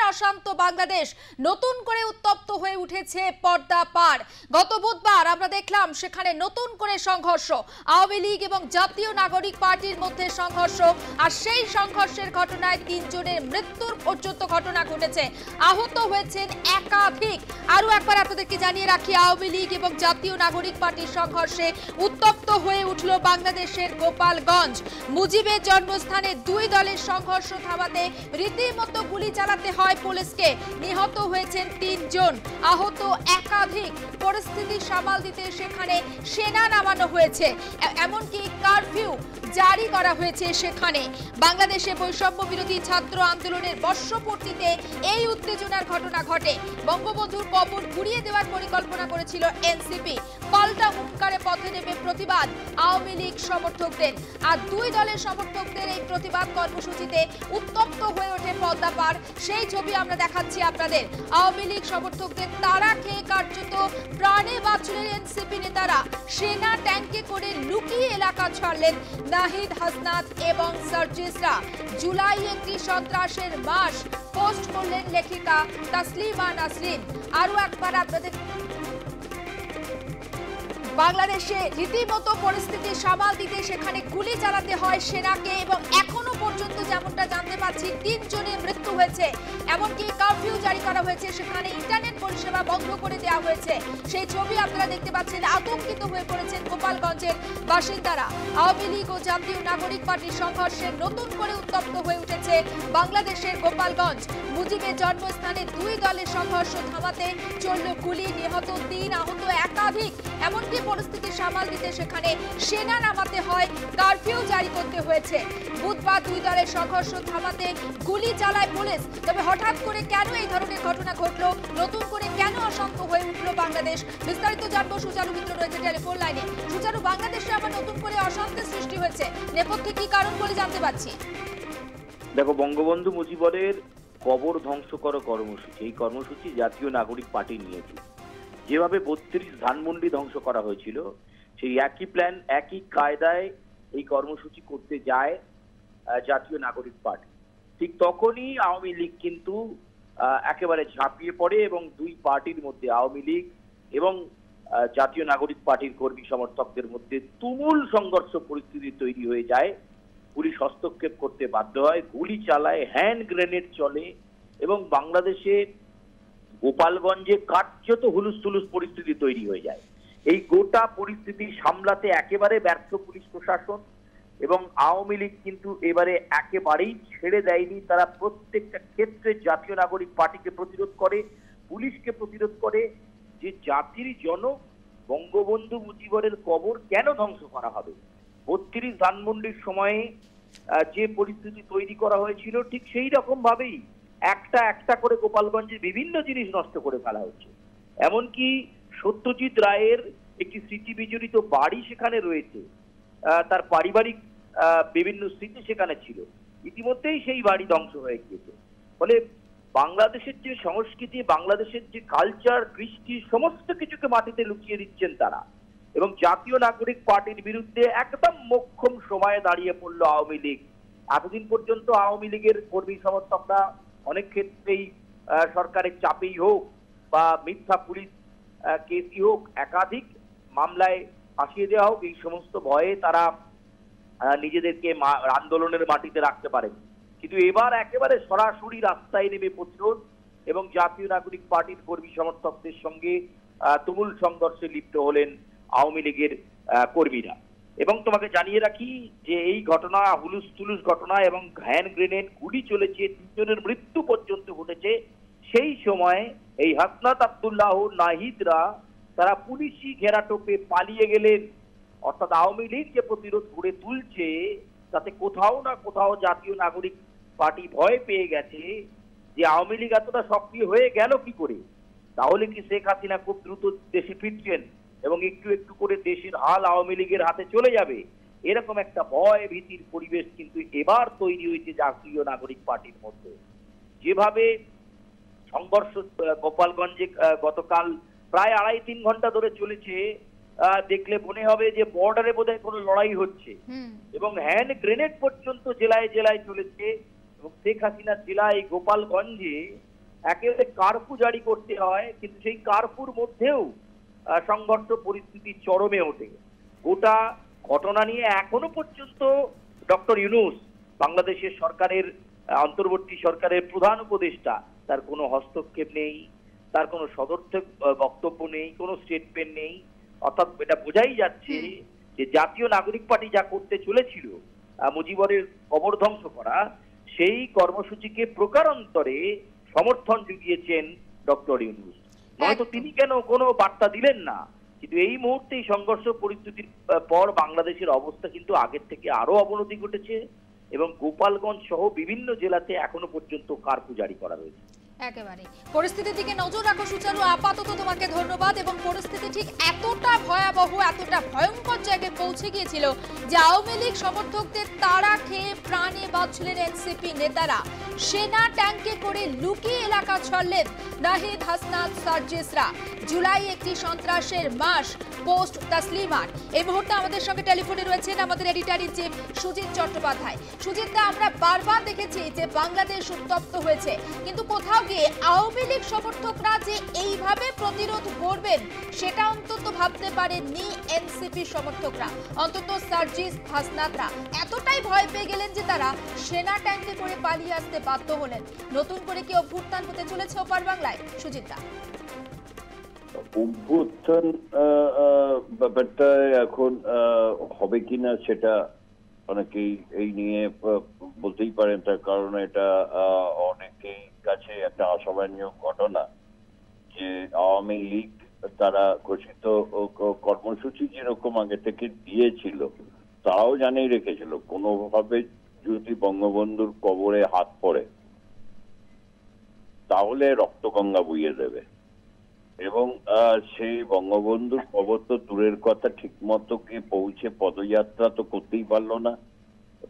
অশান্ত বাংলাদেশ, নতুন করে উত্তপ্ত হয়ে উঠেছে পর্দা পার। গত বুধবার আমরা দেখলাম সেখানে নতুন করে সংঘর্ষ, আওয়ামী লীগ এবং জাতীয় নাগরিক পার্টির মধ্যে সংঘর্ষ, আর সেই সংঘর্ষের ঘটনায় 3 জনের মৃত্যুর পর্যন্ত ঘটনা ঘটেছে, আহত হয়েছেন একাধিক। আরো একবার আপনাদেরকে জানিয়ে রাখি, আওয়ামী লীগ এবং জাতীয় নাগরিক পার্টির সংঘর্ষে উত্তপ্ত হয়ে উঠল বাংলাদেশের গোপালগঞ্জ। মুজিবের জন্মস্থানে দুই দলের সংঘর্ষ থামাতে রীতিমতো গুলি চালাতে হয় পুলিশকে, নিহত হয়েছেন 3 জন, আহত একাধিক। পরিস্থিতি সামাল দিতে সেখানে সেনা নামানো হয়েছে, এমনকি কারফিউ জারি করা হয়েছে সেখানে। বাংলাদেশে বৈষম্য বিরোধী ছাত্র আন্দোলনের বর্ষপূর্তিতে এই উত্তেজনার ঘটনা ঘটে। বঙ্গবন্ধুর কবর ঘুরিয়ে দেওয়ার পরিকল্পনা করেছিল এনসিপি, পাল্টা হুঙ্কারে পথে নেমে প্রতিবাদ আওয়ামী লীগ সমর্থকদের। আর দুই দলের সমর্থকদের এই প্রতিবাদ কর্মসূচিতে উত্তপ্ত হয়ে ওঠে পদ্মা পার। সেই ছবি আমরা দেখাচ্ছি আপনাদের। আওয়ামী লীগ সমর্থকদের তাড়া খেয়ে কার্যত প্রাণে বাঁচলেন এনসিপি নেতারা। সেনা ট্যাঙ্কে করে লুকিয়ে এলাকা ছাড়লেন নাহিদ হাসনাত এবং সার্জিসরা। জুলাই একটি সন্ত্রাসের মাস পোস্ট করলেন লেখিকা তাসলিমা নাসরিন। আরো একবার আপনাদের বাংলাদেশে রীতিমতো পরিস্থিতি সামাল দিতে সেখানে গুলি চালাতে হয় সেনাকে, এবং এখনো পর্যন্ত যেমনটা জানতে পাচ্ছি 3 জনের মৃত্যু হয়েছে, এমনকি কারফিউ জারি করা হয়েছে, সেখানে ইন্টারনেট পরিষেবা বন্ধ করে দেওয়া হয়েছে। সেই ছবি আপনারা দেখতে পাচ্ছেন। আতঙ্কিত হয়ে পড়েছেন গোপালগঞ্জের বাসিন্দারা। আওয়ামী লীগ ও জাতীয় নাগরিক পার্টির সংঘর্ষে নতুন করে উত্তপ্ত হয়ে উঠেছে বাংলাদেশের গোপালগঞ্জ। মুজিবের জন্মস্থানে দুই দলের সংঘর্ষ থামাতে চলল গুলি, নিহত 3, আহত একাধিক। এমনকি পরিস্থিতি সামাল দিতে সেখানে সেনা নামাতে হয়, কারফিউ জারি করতে হয়েছে। বুধবার দুই দলের সংঘর্ষ থামাতে গুলি চালায় পুলিশ। তবে হঠাৎ করে কেন এই ধরনের ঘটনা ঘটলো, নতুন করে কেন অশান্ত হয়ে উঠলো বাংলাদেশ, বিস্তারিত জানবো। সুচারু মিত্র রয়েছে টেলিফোন লাইনে। সুচারু, বাংলাদেশে আবার নতুন করে অশান্তির সৃষ্টি হয়েছে, নেপথ্যে কি কারণ বলে জানতে পারছি? দেখো, বঙ্গবন্ধু মুজিবরের কবর ধ্বংস করো কর্মসূচি, এই কর্মসূচি জাতীয় নাগরিক পার্টি নিয়েছে। যেভাবে 32 ধানমন্ডি ধ্বংস করা হয়েছিল, সেই একই প্ল্যান একই কায়দায় এই কর্মসূচি করতে যায় জাতীয় নাগরিক পার্টি। ঠিক তখনই আওয়ামী লীগ কিন্তু একেবারে ঝাঁপিয়ে পড়ে এবং দুই পার্টির মধ্যে, আওয়ামী লীগ এবং জাতীয় নাগরিক পার্টির কর্মী সমর্থকদের মধ্যে তুমুল সংঘর্ষ পরিস্থিতি তৈরি হয়ে যায়। পুলিশ হস্তক্ষেপ করতে বাধ্য হয়, গুলি চালায়, হ্যান্ড গ্রেনেড চলে এবং বাংলাদেশে গোপালগঞ্জে কার্যত হুলুস্থুলুস পরিস্থিতি তৈরি হয়ে যায়। এই গোটা পরিস্থিতি সামলাতে একেবারে ব্যর্থ পুলিশ প্রশাসন, এবং আওয়ামী লীগ কিন্তু এবারে একেবারেই ছেড়ে দেয়নি। তারা প্রত্যেকটা ক্ষেত্রে জাতীয় নাগরিক পার্টিকে প্রতিরোধ করে, পুলিশকে প্রতিরোধ করে, যে জাতির জনক বঙ্গবন্ধু মুজিবরের কবর কেন ধ্বংস করা হবে। 32 ধানমন্ডির সময়ে যে পরিস্থিতি তৈরি করা হয়েছিল, ঠিক সেই রকম ভাবেই একটা একটা করে গোপালগঞ্জের বিভিন্ন জিনিস নষ্ট করে ফেলা হচ্ছে। এমনকি সত্যজিৎ রায়ের একটি স্মৃতি বিজড়িত বাড়ি সেখানে রয়েছে, তার পারিবারিক বিভিন্ন স্মৃতি সেখানে ছিল, ইতিমধ্যেই সেই বাড়ি ধ্বংস হয়ে গিয়েছে। ফলে বাংলাদেশের যে সংস্কৃতি, বাংলাদেশের যে কালচার, কৃষ্টি, সমস্ত কিছুকে মাটিতে লুকিয়ে দিচ্ছেন তারা। এবং জাতীয় নাগরিক পার্টির বিরুদ্ধে একদম মোক্ষম সময়ে দাঁড়িয়ে পড়লো আওয়ামী লীগ। এতদিন পর্যন্ত আওয়ামী লীগের কর্মী সমর্থকরা অনেক ক্ষেত্রেই সরকারের চাপেই হোক বা মিথ্যা পুলিশ কেসই হোক, একাধিক মামলায় ফাঁসিয়ে দেওয়া হোক, এই সমস্ত ভয়ে তারা নিজেদেরকে আন্দোলনের মাটিতে রাখতে পারেন। কিন্তু এবার একেবারে সরাসরি রাস্তায় নেমে প্রতিরোধ এবং জাতীয় নাগরিক পার্টির কর্মী সমর্থকদের সঙ্গে তুমুল সংঘর্ষে লিপ্ত হলেন আওয়ামী লীগের কর্মীরা। এবং তোমাকে জানিয়ে রাখি যে এই ঘটনা হুলুস্থুলুস ঘটনা এবং হ্যান্ড গ্রেনেড গুলি চলেছে, 3 জনের মৃত্যু পর্যন্ত ঘটেছে। সেই সময় এই হাসনাত আব্দুল্লাহ, নাহিদরা তারা পুলিশি ঘেরাটোপে পালিয়ে গেলেন। অর্থাৎ আওয়ামী লীগ যে প্রতিরোধ গড়ে তুলছে, তাতে কোথাও না কোথাও জাতীয় নাগরিক পার্টি ভয় পেয়ে গেছে যে আওয়ামী লীগ এতটা সক্রিয় হয়ে গেল কি করে। তাহলে কি শেখ হাসিনা খুব দ্রুত দেশে ফিরছেন এবং একটু একটু করে দেশের হাল আওয়ামী লীগের হাতে চলে যাবে, এরকম একটা ভয় ভীতির পরিবেশ কিন্তু এবার তৈরি হয়েছে জাতীয় নাগরিক পার্টির মধ্যে। যেভাবে সংঘর্ষ গোপালগঞ্জে গতকাল প্রায় 2.5-3 ঘন্টা ধরে চলেছে, দেখলে মনে হবে যে বর্ডারে বোধহয় কোনো লড়াই হচ্ছে, এবং হ্যান্ড গ্রেনেড পর্যন্ত জেলায় জেলায় চলেছে। এবং শেখ হাসিনার জেলায় গোপালগঞ্জে একেবারে কারফিউ জারি করতে হয়, কিন্তু সেই কারফিউর মধ্যেও সংঘর্ষ পরিস্থিতি চরমে ওঠে। গোটা ঘটনা নিয়ে এখনো পর্যন্ত ডক্টর ইউনূস, বাংলাদেশের সরকারের অন্তর্বর্তী সরকারের প্রধান উপদেষ্টা, তার কোনো হস্তক্ষেপ নেই, তার কোনো সদর্থক বক্তব্য নেই, কোনো স্টেটমেন্ট নেই। অর্থাৎ এটা বোঝাই যাচ্ছে যে জাতীয় নাগরিক পার্টি যা করতে চলেছিল মুজিবরের কবর ধ্বংস করা, সেই কর্মসূচিকে প্রকারান্তরে সমর্থন জুগিয়েছেন ডক্টর ইউনূস। নয়তো তিনি কেন কোনো বার্তা দিলেন না। কিন্তু এই মুহূর্তে এই সংঘর্ষ পরিস্থিতির পর বাংলাদেশের অবস্থা কিন্তু আগের থেকে আরো অবনতি ঘটেছে এবং গোপালগঞ্জ সহ বিভিন্ন জেলাতে এখনো পর্যন্ত কারফিউ জারি করা রয়েছে। একেবারে পরিস্থিতির দিকে নজর রাখো সুচারু, আপাতত তোমাকে ধন্যবাদ। এবং পরিস্থিতি ঠিক এতটা ভয়াবহ, এতটা ভয়ঙ্কর জায়গায় পৌঁছে গিয়েছিল যে আওয়ামী লীগ সমর্থকদের তাড়া খেয়ে প্রাণে বাঁচছিলেন এনসিপি নেতারা। সেনা ট্যাঙ্কে করে লুকিয়ে এলাকা ছাড়লেন নাহিদ, হাসনাত, সার্জিসরা। জুলাই একটি সন্ত্রাসের মাস, পোস্ট তাসলিমার। এই মুহূর্তে আমাদের সঙ্গে টেলিফোনে রয়েছেন আমাদের editor in chief Sujit Chattopadhyay. Sujit da, আমরা বারবার দেখেছি যে বাংলাদেশ উত্তপ্ত হয়েছে, কিন্তু কোথাও গিয়ে আওয়ামী লীগ সমর্থকরা যে এইভাবে প্রতিরোধ করবেন সেটা অন্তত ভাবতে পারেননি এনসিপি সমর্থকরা। অন্তত সার্জিস, হাসনাতরা এতটাই ভয় পেয়ে গেলেন যে তারা সেনা ট্যাঙ্কে করে পালিয়ে আসতে বাধ্য হলেন। নতুন করে কি অভ্যুত্থান হতে চলেছে ওপার বাংলায়? সুজিত দা, অভ্যুত্থান ব্যাপারটা এখন হবে কিনা সেটা অনেকেই এই নিয়ে বলতেই পারেন, তার কারণ এটা অনেকেই কাছে একটা অসামান্য ঘটনা যে আওয়ামী লীগ তারা ঘোষিত কর্মসূচি যেরকম আগে থেকে দিয়েছিল তাও জানিয়ে রেখেছিল কোনোভাবে যদি বঙ্গবন্ধুর কবরে হাত পড়ে তাহলে রক্তগঙ্গা বইয়ে দেবে। এবং সেই বঙ্গবন্ধুর কবর তো দূরের কথা, ঠিক মতো গিয়ে পৌঁছে পদযাত্রা তো করতেই পারলো না,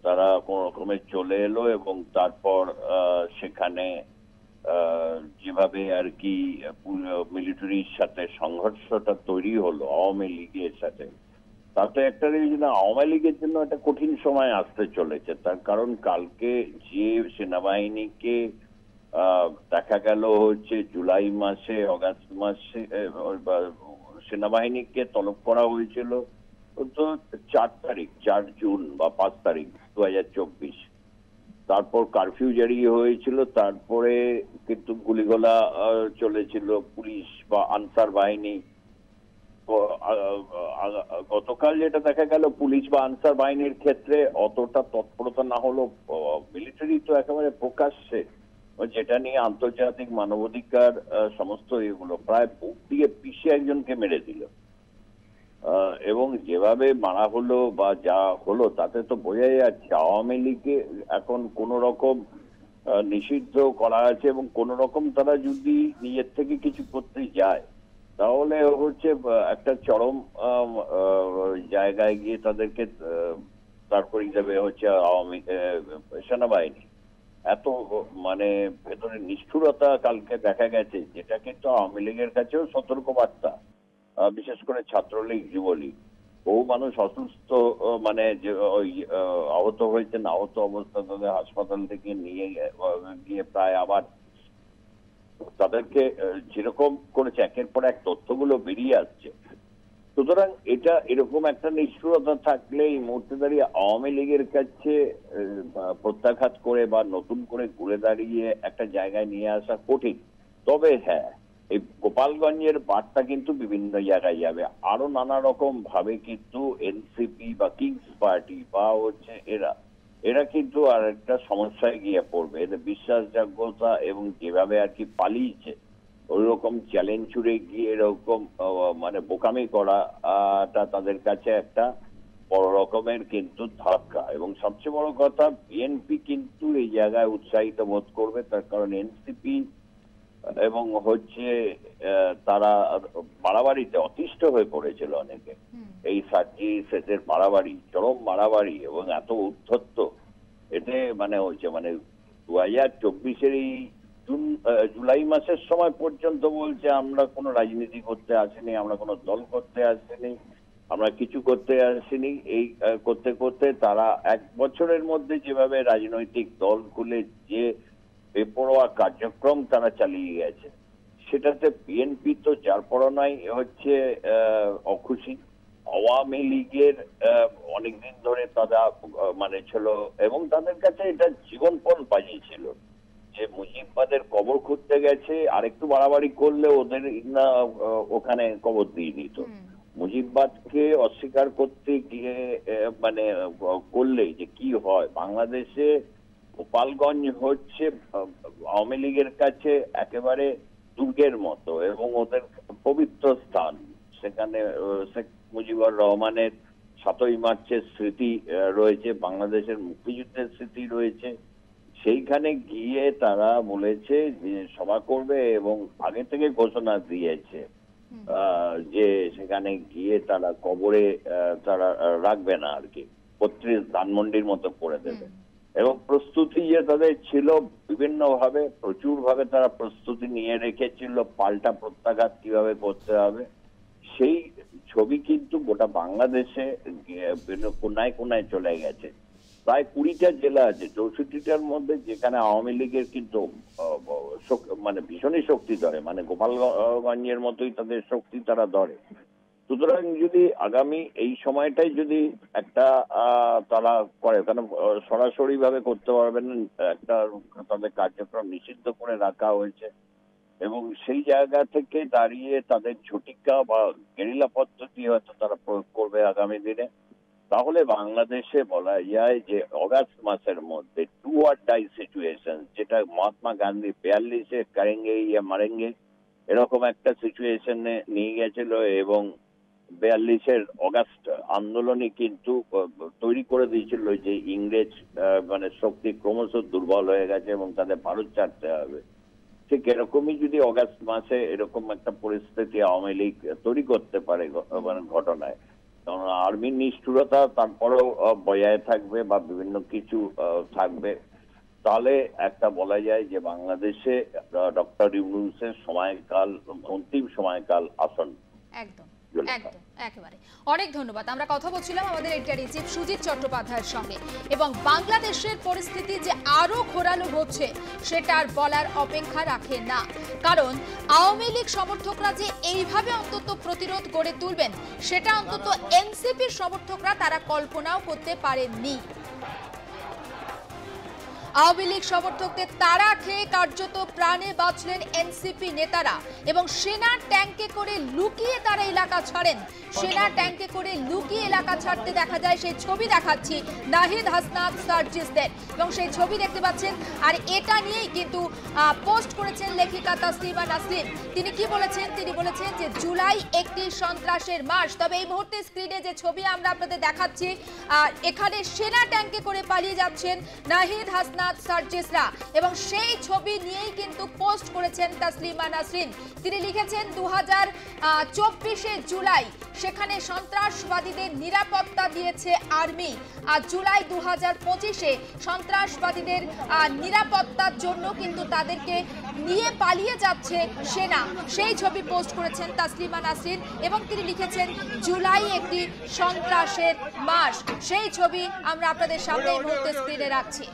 তারা কোন রকমে চলে এলো এবং তারপর সেখানে যেভাবে আর কি মিলিটারির সাথে সংঘর্ষটা তৈরি হলো আওয়ামী লীগের সাথে, তাতে একটা রিজন আওয়ামী লীগের জন্য একটা কঠিন সময় আসতে চলেছে। তার কারণ কালকে যে সেনাবাহিনীকে দেখা গেল হচ্ছে জুলাই মাসে, অগাস্ট মাসে সেনাবাহিনীকে তলব করা হয়েছিল তো 4 জুন বা 5 তারিখ 2024। তারপর কারফিউ জারি হয়েছিল, তারপরে কিন্তু গুলিগোলা চলেছিল পুলিশ বা আনসার বাহিনী। গতকাল যেটা দেখা গেল পুলিশ বা আনসার বাহিনীর ক্ষেত্রে অতটা তৎপরতা না হলো, মিলিটারি তো একেবারে প্রকাশ্যে, যেটা নিয়ে আন্তর্জাতিক মানবাধিকার সমস্ত এগুলো প্রায় বুক দিয়ে পিষে একজনকে মেরে দিল। এবং যেভাবে মারা হলো বা যা হলো তাতে তো বোঝা যাচ্ছে আওয়ামী লীগে এখন কোন রকম নিষিদ্ধ করা আছে এবং কোন রকম তারা যদি নিজের থেকে কিছু করতে যায় তাহলে হচ্ছে একটা চরম জায়গায় গিয়ে তাদেরকে তারপর হিসাবে হচ্ছে আওয়ামী সেনাবাহিনী এত মানে ভেতরে নিষ্ঠুরতা কালকে দেখা গেছে, যেটা কিন্তু আওয়ামী লীগের কাছেও সতর্ক বার্তা। বিশেষ করে ছাত্রলীগ, যুবলীগ, বহু মানুষ অসুস্থ মানে আহত হয়েছেন, আহত অবস্থা তাদের হাসপাতাল থেকে নিয়ে গিয়ে প্রায় আবার তাদেরকে যেরকম করেছে একের পর এক তথ্যগুলো বেরিয়ে আসছে। সুতরাং এটা এরকম একটা নিষ্ঠুরতা থাকলে এই মুহূর্তে দাঁড়িয়ে আওয়ামী লীগের কাছে প্রত্যাঘাত করে বা নতুন করে ঘুরে দাঁড়িয়ে একটা জায়গায় নিয়ে আসা কঠিন। তবে হ্যাঁ, এই গোপালগঞ্জের বার্তা কিন্তু বিভিন্ন জায়গায় যাবে, আরো নানা রকম ভাবে কিন্তু এনসিপি বা কিংস পার্টি বা হচ্ছে এরা কিন্তু আর একটা সমস্যায় গিয়ে পড়বে। এদের বিশ্বাসযোগ্যতা এবং যেভাবে আর কি পালিয়েছে ওই রকম চ্যালেঞ্জ ছুড়ে গিয়ে এরকম মানে বোকামি করাটা তাদের কাছে একটা বড় রকমের কিন্তু ধাক্কা। এবং সবচেয়ে বড় কথা, বিএনপি কিন্তু এই জায়গায় উৎসাহিত বোধ করবে, তার কারণ এনসিপি এবং হচ্ছে তারা মারামারিতে অতিষ্ঠ হয়ে পড়েছিল অনেকে। এই সার্জিসের মারামারি, চরম মারামারি এবং এত উদ্ধত্ত, এতে মানে হচ্ছে মানে 2024 এই জুলাই মাসের সময় পর্যন্ত বলছে আমরা কোনো রাজনীতি করতে আসিনি, আমরা কোনো দল করতে আসিনি, আমরা কিছু করতে আসিনি। এই করতে করতে তারা 1 বছরের মধ্যে যেভাবে রাজনৈতিক দল খুলে যে বেপরোয়া কার্যক্রম তারা চালিয়ে গেছে। সেটাতে বিএনপি তো যার পরনাই হচ্ছে অখুশি। আওয়ামী লীগের অনেকদিন ধরে তারা মানে ছিল এবং তাদের কাছে এটা জীবনপণ বাজিয়েছিল যে মুজিববাদের কবর খুঁজতে গেছে, আরেকটু বাড়াবাড়ি করলে ওদের না ওখানে কবর দিয়ে দিত। মুজিববাদকে অস্বীকার করতে গিয়ে মানে করলে যে কি হয়, বাংলাদেশে গোপালগঞ্জ হচ্ছে আওয়ামী লীগের কাছে একেবারে দুর্গের মতো এবং ওদের পবিত্র স্থান। সেখানে শেখ মুজিবুর রহমানের ৭ই মার্চের স্মৃতি রয়েছে, বাংলাদেশের মুক্তিযুদ্ধের স্মৃতি রয়েছে। সেইখানে গিয়ে তারা বলেছে যে সভা করবে এবং আগে থেকে ঘোষণা দিয়েছে যে সেখানে গিয়ে তারা কবরে তারা রাখবে না আর কি, ৩২ ধানমন্ডির মতো করে দেবে। এবং প্রস্তুতি যে তাদের ছিল বিভিন্ন ভাবে, প্রচুর ভাবে তারা প্রস্তুতি নিয়ে রেখেছিল পাল্টা প্রত্যাঘাত কিভাবে করতে হবে। সেই ছবি কিন্তু গোটা বাংলাদেশে কোনায় কোনায় চলে গেছে। প্রায় ২০টা জেলা আছে ৬৪টার মধ্যে, যেখানে আওয়ামী লীগের কিন্তু মানে ভীষণই শক্তি ধরে, মানে গোপালগঞ্জের মতোই তাদের শক্তি তারা ধরে। সুতরাং যদি আগামী এই সময়টাই যদি একটা তারা করে, কারণ সরাসরি ভাবে করতে পারবেন না, একটা তাদের কার্যক্রম নিষিদ্ধ করে রাখা হয়েছে এবং সেই জায়গা থেকে দাঁড়িয়ে তাদের ঝটিকা বা গেরিলা পদ্ধতি হয়তো তারা প্রয়োগ করবে আগামী দিনে। তাহলে বাংলাদেশে বলা যায় যে অগাস্ট মাসের মধ্যে ডু অর ডাই সিচুয়েশন, যেটা মহাত্মা গান্ধী ৪২-এ কারেঙ্গে ইয়া মারেঙ্গে এরকম একটা সিচুয়েশনে নিয়ে গেছিল এবং ৪২-এর অগাস্ট আন্দোলনই কিন্তু তৈরি করে দিয়েছিল যে ইংরেজ মানে শক্তি ক্রমশ দুর্বল হয়ে গেছে এবং তাদের ভারত ছাড়তে হবে। ঠিক এরকমই যদি অগাস্ট মাসে এরকম একটা পরিস্থিতি আওয়ামী লীগ তৈরি করতে পারে মানে ঘটনায়, কারণ আর্মির নিষ্ঠুরতা তারপরেও বজায় থাকবে বা বিভিন্ন কিছু থাকবে, তাহলে একটা বলা যায় যে বাংলাদেশে ডক্টর ইউনূসের সময়কাল, অন্তিম সময়কাল আসন্ন। একদম একদম একেবারে। অনেক ধন্যবাদ। আমরা কথা বলছিলাম আমাদের এডিটর ইন চিফ সুজিত চট্টোপাধ্যায়ের সঙ্গে, এবং বাংলাদেশের পরিস্থিতি যে আরো ঘোরালো হচ্ছে সেটা আর বলার অপেক্ষা রাখে না, কারণ আওয়ামী লীগ সমর্থকরা যে এইভাবে অন্তত প্রতিরোধ গড়ে তুলবেন সেটা অন্তত এনসিপির সমর্থকরা তারা কল্পনাও করতে পারেননি। আওয়ামী লীগ সমর্থকদের তাড়া খেয়ে কার্যত প্রাণে বাঁচলেন এনসিপি নেতারা এবং সেনার ট্যাঙ্কে করে লুকিয়ে তারা এলাকা ছাড়েন। সেনার ট্যাঙ্কে করে লুকিয়ে এলাকা ছাড়তে দেখা যায়, সেই ছবি দেখাচ্ছি নাহিদ হাসনাত সার্জিসদের, এবং সেই ছবি দেখতে পাচ্ছেন। আর এটা নিয়েই কিন্তু পোস্ট করেছেন লেখিকা তাসলিমা নাসরিন। তিনি কি বলেছেন? তিনি বলেছেন যে জুলাই একটি সন্ত্রাসের মাস। তবে এই মুহূর্তে স্ক্রিনে যে ছবি আমরা আপনাদের দেখাচ্ছি, এখানে সেনা ট্যাঙ্কে করে পালিয়ে যাচ্ছেন নাহিদ হাসনাত সার্জিসরা, এবং সেই ছবি নিয়েই কিন্তু পোস্ট করেছেন তাসলিমা নাসরিন। তিনি লিখেছেন 2024 জুলাই সেখানে সন্ত্রাসবাদীদের নিরাপত্তা দিয়েছে আর্মি, আর জুলাই 2025-এ সন্ত্রাসবাদীদের নিরাপত্তার জন্য কিন্তু তাদেরকে নিয়ে পালিয়ে যাচ্ছে সেনা। সেই ছবি পোস্ট করেছেন তাসলিমা নাসরিন এবং তিনি লিখেছেন জুলাই একটি সন্ত্রাসের মাস। সেই ছবি আমরা আপনাদের সামনে এই মুহূর্তে স্ক্রিনে রাখছি।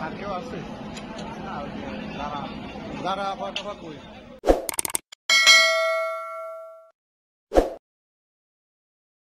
আর কেউ আছে যারা আবার কই